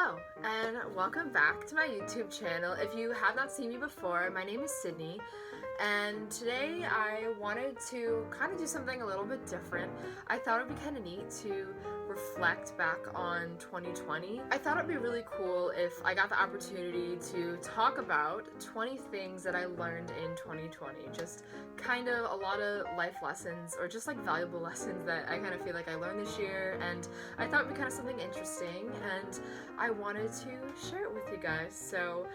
Hello, and welcome back to my YouTube channel. If you have not seen me before, my name is Sydney, and today I wanted to kind of do something a little bit different. I thought it would be kind of neat to reflect back on 2020. I thought it'd be really cool if I got the opportunity to talk about 20 things that I learned in 2020. Just kind of a lot of life lessons, or just like valuable lessons that I kind of feel like I learned this year, and I thought it'd be kind of something interesting, and I wanted to share it with you guys. So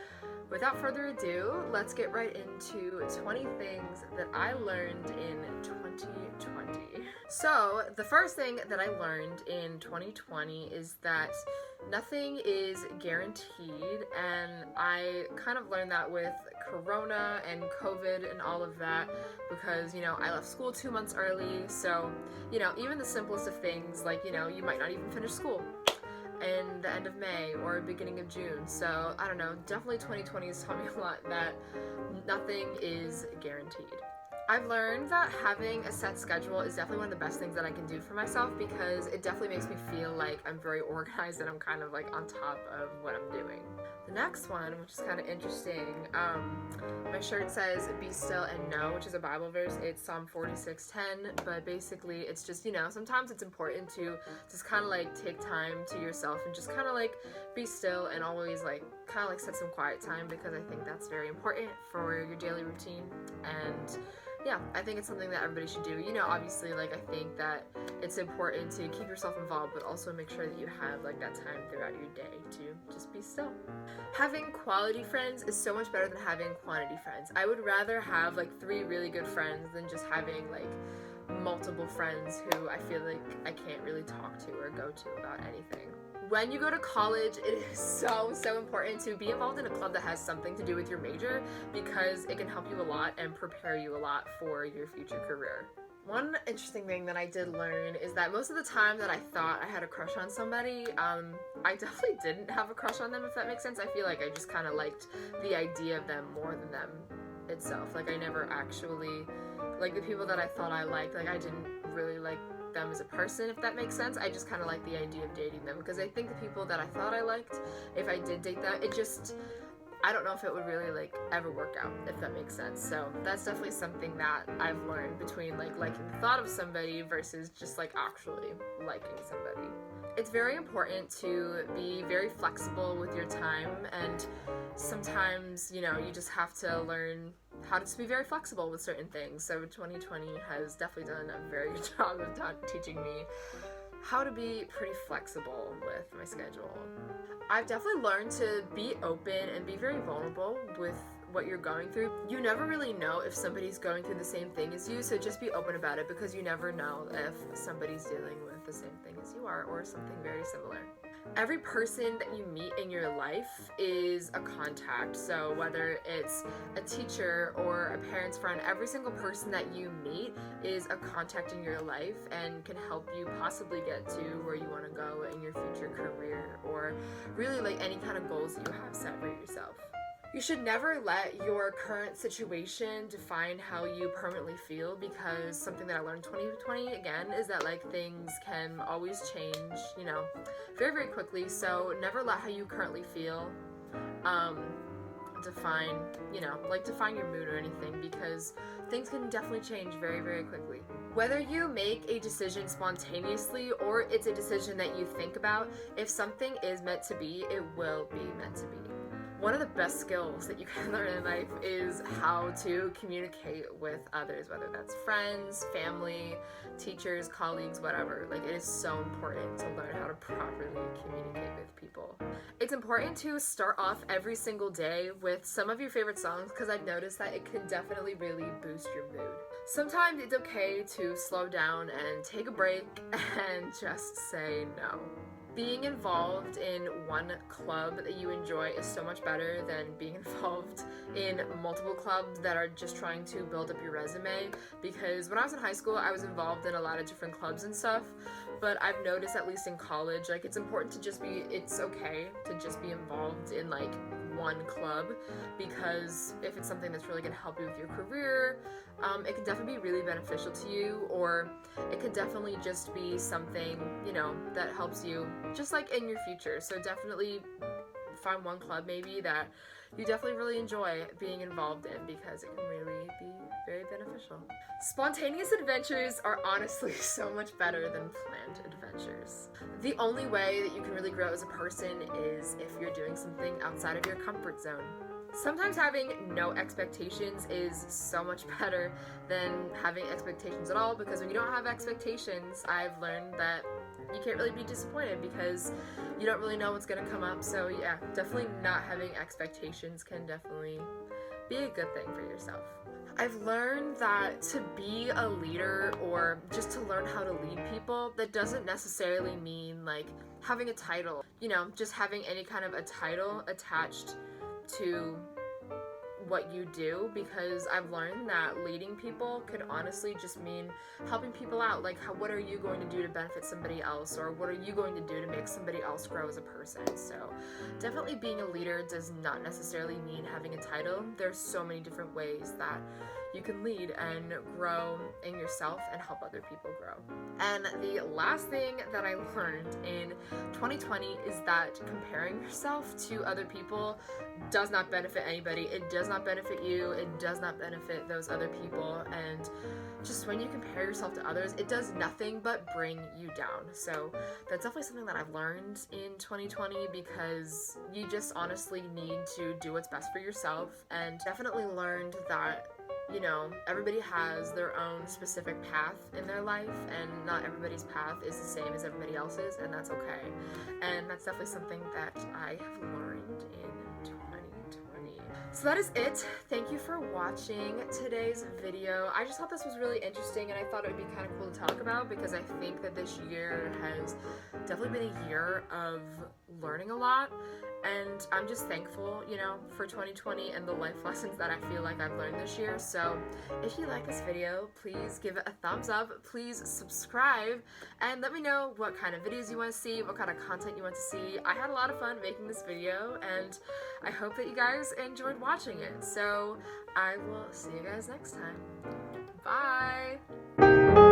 without further ado, let's get right into 20 things that I learned in 2020. So the first thing that I learned in 2020 is that nothing is guaranteed, and I kind of learned that with Corona and COVID and all of that because, I left school 2 months early, so, even the simplest of things, like, you might not even finish school in the end of May or beginning of June. So I don't know, definitely 2020 has taught me a lot that nothing is guaranteed. I've learned that having a set schedule is definitely one of the best things that I can do for myself because it definitely makes me feel like I'm very organized and I'm kind of like on top of what I'm doing. The next one, which is kind of interesting, my shirt says be still and know, which is a Bible verse. It's Psalm 46:10, but basically it's just, sometimes it's important to just kind of like take time to yourself and just kind of like be still and always like kind of like set some quiet time, because I think that's very important for your daily routine. And yeah, I think it's something that everybody should do. Obviously, like, I think that it's important to keep yourself involved, but also make sure that you have, like, that time throughout your day to just be still. Having quality friends is so much better than having quantity friends. I would rather have, like, 3 really good friends than just having, like, multiple friends who I feel like I can't really talk to or go to about anything. When you go to college, it is so important to be involved in a club that has something to do with your major, because it can help you a lot and prepare you a lot for your future career. One interesting thing that I did learn is that most of the time that I thought I had a crush on somebody, I definitely didn't have a crush on them, if that makes sense. I feel like I just kind of liked the idea of them more than them itself. Like, I never actually, like, the people that I thought I liked, like, I didn't really like them as a person, if that makes sense. I just kind of like the idea of dating them, because I think the people that I thought I liked, if I did date them, I don't know if it would really like ever work out, if that makes sense. So that's definitely something that I've learned between like liking the thought of somebody versus just like actually liking somebody. It's very important to be very flexible with your time, and sometimes, you just have to learn how to just be very flexible with certain things. So 2020 has definitely done a very good job of teaching me how to be pretty flexible with my schedule. I've definitely learned to be open and be very vulnerable with what you're going through. You never really know if somebody's going through the same thing as you, so just be open about it, because you never know if somebody's dealing with the same thing as you are or something very similar. Every person that you meet in your life is a contact. So whether it's a teacher or a parent's friend, every single person that you meet is a contact in your life and can help you possibly get to where you want to go in your future career, or really like any kind of goals that you have set for yourself. You should never let your current situation define how you permanently feel, because something that I learned in 2020 again is that like things can always change, very, very quickly. So never let how you currently feel define your mood or anything, because things can definitely change very, very quickly. Whether you make a decision spontaneously or it's a decision that you think about, if something is meant to be, it will be meant to be. One of the best skills that you can learn in life is how to communicate with others, whether that's friends, family, teachers, colleagues, whatever. Like, it is so important to learn how to properly communicate with people. It's important to start off every single day with some of your favorite songs, because I've noticed that it can definitely really boost your mood. Sometimes it's okay to slow down and take a break and just say no. Being involved in one club that you enjoy is so much better than being involved in multiple clubs that are just trying to build up your resume. Because when I was in high school, I was involved in a lot of different clubs and stuff, but I've noticed, at least in college, like, it's important to just be, it's okay to just be involved in like one club, because if it's something that's really going to help you with your career, it can definitely be really beneficial to you, or it could definitely just be something, you know, that helps you just like in your future. So definitely find one club maybe that you definitely really enjoy being involved in, because it can really be very beneficial. Spontaneous adventures are honestly so much better than planned adventures. The only way that you can really grow as a person is if you're doing something outside of your comfort zone. Sometimes having no expectations is so much better than having expectations at all, because when you don't have expectations, I've learned that you can't really be disappointed because you don't really know what's going to come up. So yeah, definitely not having expectations can definitely be a good thing for yourself. I've learned that to be a leader, or just to learn how to lead people, that doesn't necessarily mean like having a title, you know, just having any kind of a title attached to what you do, because I've learned that leading people could honestly just mean helping people out. Like, what are you going to do to benefit somebody else, or what are you going to do to make somebody else grow as a person? So definitely being a leader does not necessarily mean having a title. There's so many different ways that you can lead and grow in yourself and help other people grow. And the last thing that I learned in 2020 is that comparing yourself to other people does not benefit anybody. It does not benefit you. It does not benefit those other people. And just when you compare yourself to others, it does nothing but bring you down. So that's definitely something that I've learned in 2020, because you just honestly need to do what's best for yourself. And definitely learned that, you know, everybody has their own specific path in their life, and not everybody's path is the same as everybody else's, and that's okay. And that's definitely something that I have learned in 2020. So that is it. Thank you for watching today's video. I just thought this was really interesting, and I thought it would be kind of cool to talk about, because I think that this year has definitely been a year of learning a lot. And I'm just thankful, you know, for 2020 and the life lessons that I feel like I've learned this year. So if you like this video, please give it a thumbs up, please subscribe, and let me know what kind of videos you want to see, what kind of content you want to see. I had a lot of fun making this video, and I hope that you guys enjoyed watching it. So I will see you guys next time. Bye!